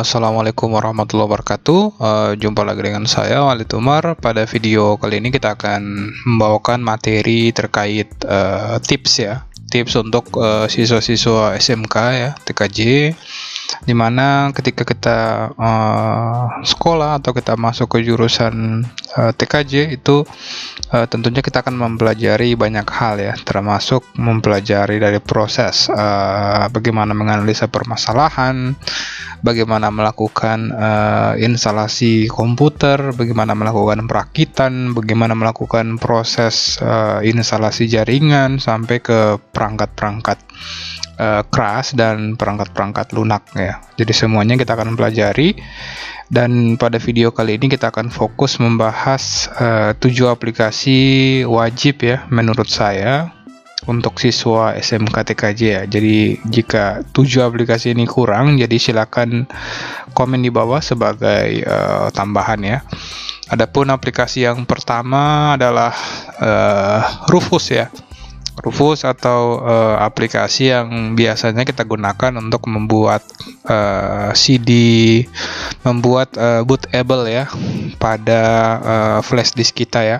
Assalamualaikum warahmatullahi wabarakatuh. Jumpa lagi dengan saya Walid Umar. Pada video kali ini kita akan membawakan materi terkait tips untuk siswa-siswa SMK ya, TKJ, dimana ketika kita sekolah atau kita masuk ke jurusan TKJ itu tentunya kita akan mempelajari banyak hal ya, termasuk mempelajari dari proses bagaimana menganalisa permasalahan, bagaimana melakukan instalasi komputer, bagaimana melakukan perakitan, bagaimana melakukan proses instalasi jaringan sampai ke perangkat-perangkat keras dan perangkat-perangkat lunak ya. Jadi semuanya kita akan pelajari, dan pada video kali ini kita akan fokus membahas 7 aplikasi wajib ya menurut saya untuk siswa SMK TKJ ya. Jadi jika 7 aplikasi ini kurang, jadi silakan komen di bawah sebagai tambahan ya. Adapun aplikasi yang pertama adalah Rufus ya. Rufus atau aplikasi yang biasanya kita gunakan untuk membuat CD, membuat bootable ya pada flash disk kita ya.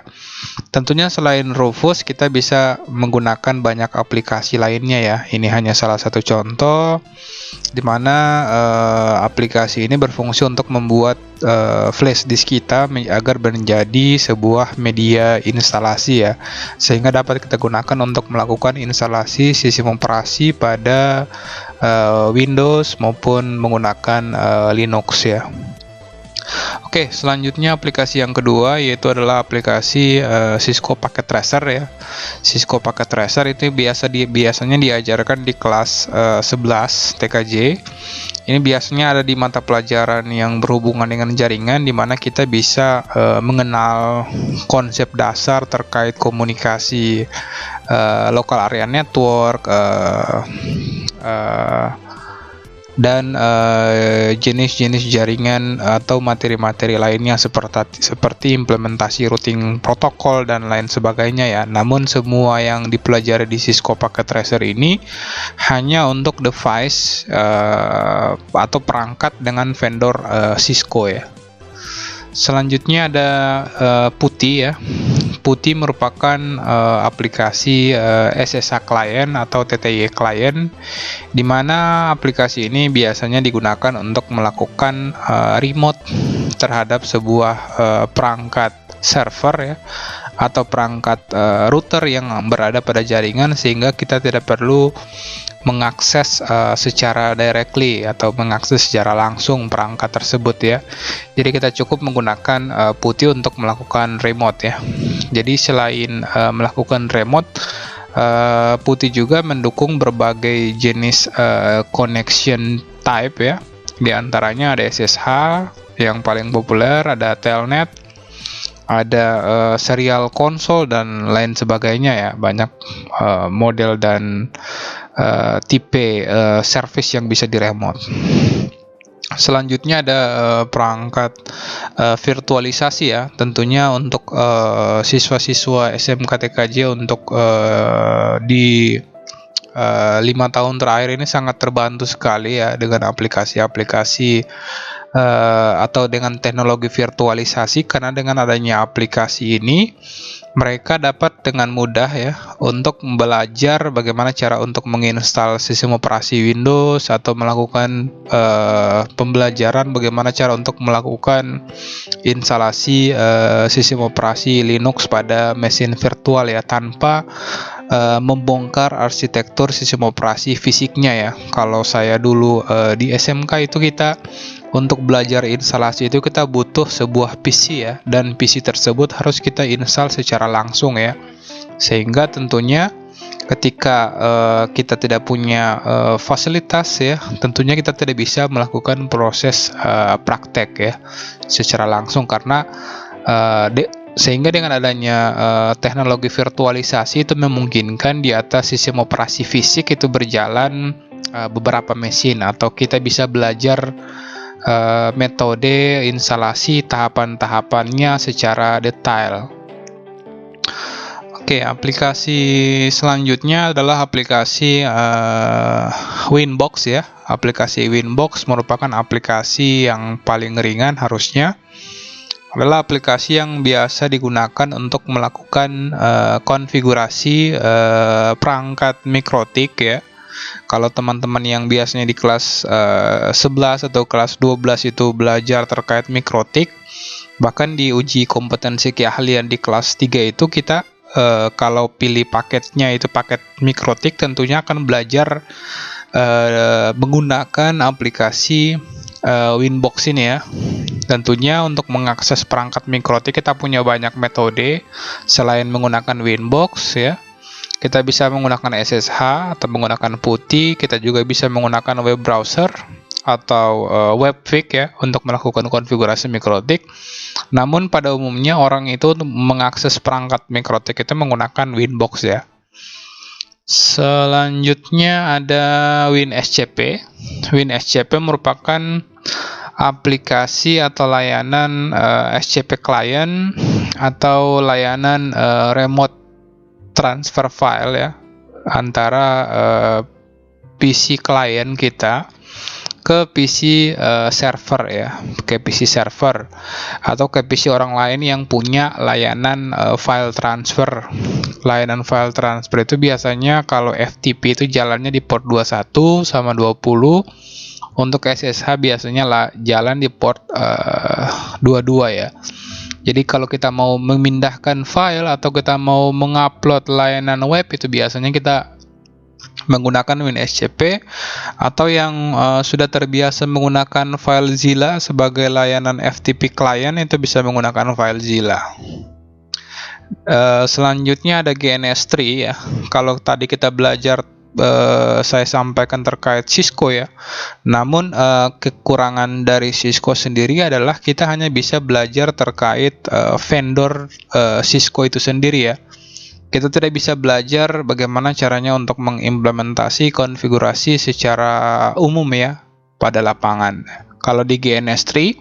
Tentunya selain Rufus kita bisa menggunakan banyak aplikasi lainnya ya. Ini hanya salah satu contoh di mana aplikasi ini berfungsi untuk membuat flash disk kita agar menjadi sebuah media instalasi ya, sehingga dapat kita gunakan untuk melakukan instalasi sistem operasi pada Windows maupun menggunakan Linux ya. Oke, selanjutnya aplikasi yang kedua yaitu adalah aplikasi Cisco Packet Tracer ya. Cisco Packet Tracer itu biasanya diajarkan di kelas 11 TKJ. Ini biasanya ada di mata pelajaran yang berhubungan dengan jaringan, di mana kita bisa mengenal konsep dasar terkait komunikasi local area network dan jenis-jenis jaringan atau materi-materi lainnya seperti implementasi routing protokol dan lain sebagainya ya. Namun semua yang dipelajari di Cisco Packet Tracer ini hanya untuk device atau perangkat dengan vendor Cisco ya. Selanjutnya ada PuTTY ya. PuTTY merupakan aplikasi SSH client atau TTY client, di mana aplikasi ini biasanya digunakan untuk melakukan remote terhadap sebuah perangkat server ya, atau perangkat router yang berada pada jaringan, sehingga kita tidak perlu mengakses secara directly atau mengakses secara langsung perangkat tersebut ya. Jadi kita cukup menggunakan PuTTY untuk melakukan remote ya. Jadi selain melakukan remote, PuTTY juga mendukung berbagai jenis connection type ya. Di antaranya ada SSH yang paling populer, ada Telnet, ada serial console dan lain sebagainya ya. Banyak model dan tipe service yang bisa diremote. Selanjutnya ada perangkat virtualisasi ya, tentunya untuk siswa-siswa SMK TKJ untuk di 5 tahun terakhir ini sangat terbantu sekali ya dengan aplikasi-aplikasi atau dengan teknologi virtualisasi, karena dengan adanya aplikasi ini mereka dapat dengan mudah ya untuk belajar bagaimana cara untuk menginstal sistem operasi Windows, atau melakukan pembelajaran bagaimana cara untuk melakukan instalasi sistem operasi Linux pada mesin virtual ya, tanpa membongkar arsitektur sistem operasi fisiknya ya. Kalau saya dulu di SMK itu kita untuk belajar instalasi itu kita butuh sebuah PC ya, dan PC tersebut harus kita install secara langsung ya, sehingga tentunya ketika kita tidak punya fasilitas ya, tentunya kita tidak bisa melakukan proses praktek ya secara langsung, karena sehingga dengan adanya teknologi virtualisasi itu memungkinkan di atas sistem operasi fisik itu berjalan beberapa mesin, atau kita bisa belajar metode instalasi tahapan-tahapannya secara detail. Oke, aplikasi selanjutnya adalah aplikasi Winbox ya. Aplikasi Winbox merupakan aplikasi yang paling ringan harusnya. Adalah aplikasi yang biasa digunakan untuk melakukan konfigurasi perangkat mikrotik ya. Kalau teman-teman yang biasanya di kelas 11 atau kelas 12 itu belajar terkait mikrotik, bahkan di uji kompetensi keahlian di kelas 3 itu kita kalau pilih paketnya itu paket mikrotik, tentunya akan belajar menggunakan aplikasi Winbox ini ya. Tentunya untuk mengakses perangkat mikrotik kita punya banyak metode selain menggunakan Winbox ya. Kita bisa menggunakan SSH atau menggunakan PuTTY, kita juga bisa menggunakan web browser atau webfig ya untuk melakukan konfigurasi mikrotik. Namun pada umumnya orang itu mengakses perangkat mikrotik itu menggunakan Winbox ya. Selanjutnya ada WinSCP. WinSCP merupakan aplikasi atau layanan SCP client atau layanan remote transfer file ya antara PC client kita ke PC server ya, ke PC server atau ke PC orang lain yang punya layanan file transfer. Layanan file transfer itu biasanya kalau FTP itu jalannya di port 21 sama 20. Untuk SSH biasanya jalan di port 22 ya. Jadi kalau kita mau memindahkan file atau kita mau mengupload layanan web itu biasanya kita menggunakan WinSCP, atau yang sudah terbiasa menggunakan FileZilla sebagai layanan FTP client itu bisa menggunakan FileZilla. Selanjutnya ada GNS3 ya. Kalau tadi kita belajar saya sampaikan terkait Cisco ya. Namun kekurangan dari Cisco sendiri adalah kita hanya bisa belajar terkait vendor Cisco itu sendiri ya. Kita tidak bisa belajar bagaimana caranya untuk mengimplementasi konfigurasi secara umum ya pada lapangan. Kalau di GNS3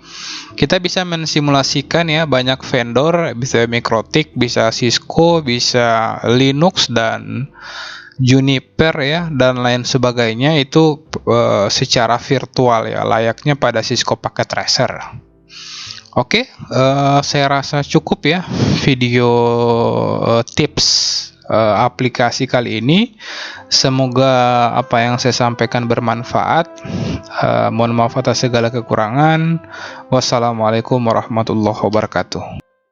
kita bisa mensimulasikan ya banyak vendor, bisa Mikrotik, bisa Cisco, bisa Linux dan Juniper ya dan lain sebagainya itu secara virtual ya, layaknya pada Cisco Packet Tracer. Oke, saya rasa cukup ya video tips aplikasi kali ini. Semoga apa yang saya sampaikan bermanfaat. Mohon maaf atas segala kekurangan. Wassalamualaikum warahmatullahi wabarakatuh.